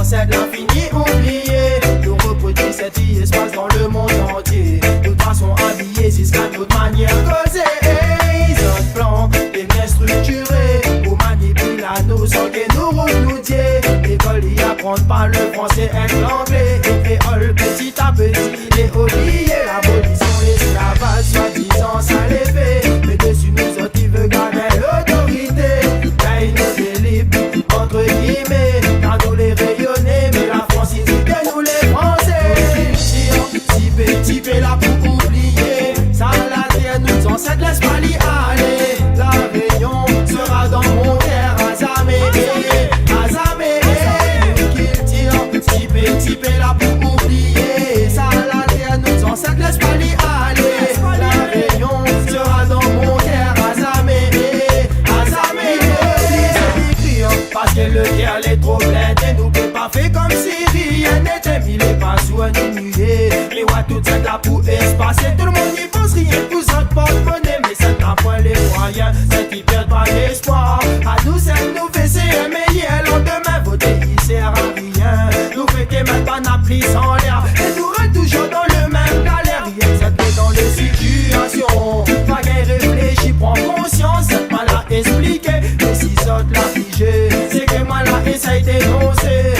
ancêtres l'infini oublié. Nous reproduisons cet espace dans le monde entier. Nous façons habillés jusqu'à notre manière causée. Notre plan est bien structuré pour manipuler la notion que nous dier. L'école y apprend pas le français et l'anglais. Et créole petit à petit il est oublié. L'abolition, l'esclavage, soi-disant ça les fait. Mais dessus nous autres qui veut garder l'autorité. Paye nos délibres entre guillemets. Car nous les rayonner, mais la France il dit que nous les Français. Si petit là pour oublier. Ça la terre nous ancêtres laisse pas l'y aller. La Réunion sera dans mon terre Azamé. Azamé, qu'il tire. Si petit là pour oublier. Ça la terre nous ancêtres laisse pas l'y aller. La Réunion sera dans mon terre Azamé. Azamé, parce que le cœur est trop plein. Et nous peut pas faire comme si rien n'était. Il est pas sous un nuée. Et ouais, tout ça là pour espacer. Tout le monde n'y pense rien. Vous autres porte-monnaie, mais ça n'a point les moyens. C'est qui perdent pas l'espoir. À nous, c'est nous fait c'est meilleur. Lendemain, voter, il sert à rien. Nous fait que même pas n'a pris sans l'air. Et nous reste toujours dans le même galère. Rien que ça te dans les situations. Pas qu'elle réfléchit, prend conscience. C'est pas là expliquer. Mais si ça te l'a figé, c'est que moi là essaye d'énoncer.